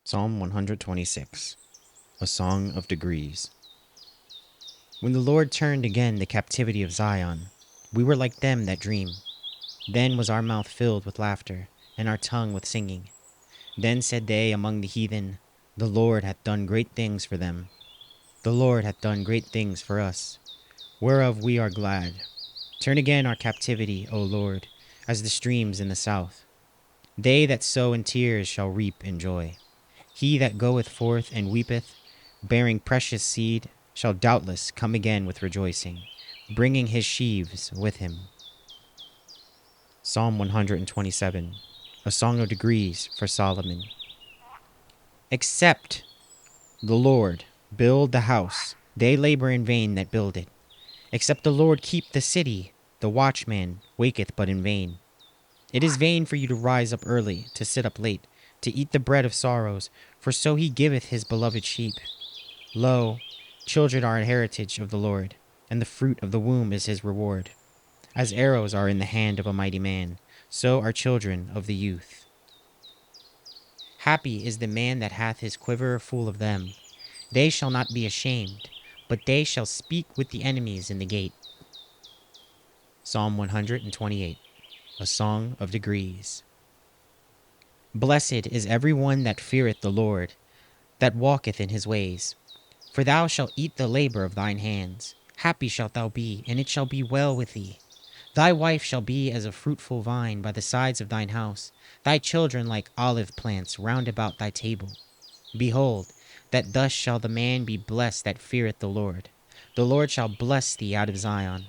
Psalm 126, a song of degrees. When the Lord turned again the captivity of Zion, we were like them that dream. Then was our mouth filled with laughter, and our tongue with singing. Then said they among the heathen, The Lord hath done great things for them. The Lord hath done great things for us, whereof we are glad. Turn again our captivity, O Lord, as the streams in the south. They that sow in tears shall reap in joy. He that goeth forth and weepeth, bearing precious seed, shall doubtless come again with rejoicing, bringing his sheaves with him. Psalm 127, a song of degrees for Solomon. Except the Lord build the house, they labor in vain that build it. Except the Lord keep the city, the watchman waketh but in vain. It is vain for you to rise up early, to sit up late, to eat the bread of sorrows, for so he giveth his beloved sheep. Lo, children are an heritage of the Lord, and the fruit of the womb is his reward. As arrows are in the hand of a mighty man, so are children of the youth. Happy is the man that hath his quiver full of them. They shall not be ashamed, but they shall speak with the enemies in the gate. Psalm 128, a song of degrees. Blessed is every one that feareth the Lord, that walketh in his ways. For thou shalt eat the labor of thine hands. Happy shalt thou be, and it shall be well with thee. Thy wife shall be as a fruitful vine by the sides of thine house, thy children like olive plants round about thy table. Behold, that thus shall the man be blessed that feareth the Lord. The Lord shall bless thee out of Zion,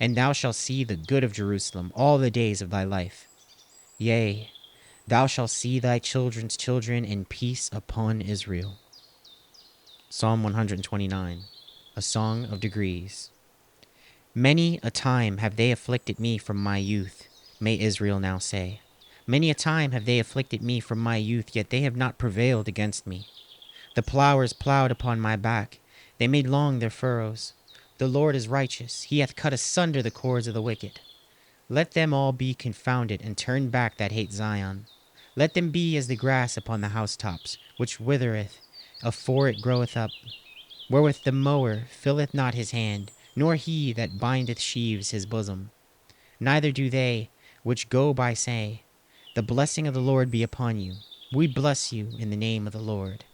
and thou shalt see the good of Jerusalem all the days of thy life. Yea, thou shalt see thy children's children in peace upon Israel. Psalm 129, a song of degrees. Many a time have they afflicted me from my youth, may Israel now say. Many a time have they afflicted me from my youth, yet they have not prevailed against me. The plowers plowed upon my back, they made long their furrows. The Lord is righteous, he hath cut asunder the cords of the wicked. Let them all be confounded, and turn back that hate Zion. Let them be as the grass upon the housetops, which withereth afore it groweth up, wherewith the mower filleth not his hand, nor he that bindeth sheaves his bosom. Neither do they which go by say, The blessing of the Lord be upon you. We bless you in the name of the Lord.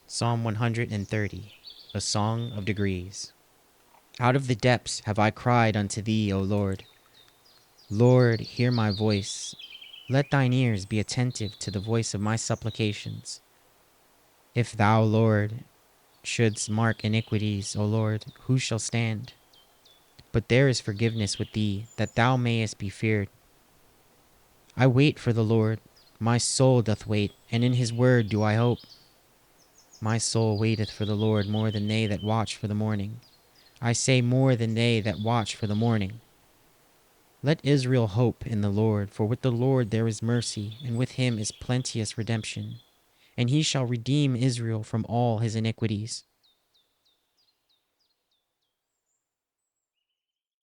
Psalm 130, a song of degrees. Out of the depths have I cried unto thee, O Lord. Lord, hear my voice. Let thine ears be attentive to the voice of my supplications. If thou, Lord, shouldst mark iniquities, O Lord, who shall stand? But there is forgiveness with thee, that thou mayest be feared. I wait for the Lord, my soul doth wait, and in his word do I hope. My soul waiteth for the Lord more than they that watch for the morning. I say more than they that watch for the morning. Let Israel hope in the Lord, for with the Lord there is mercy, and with him is plenteous redemption. And he shall redeem Israel from all his iniquities,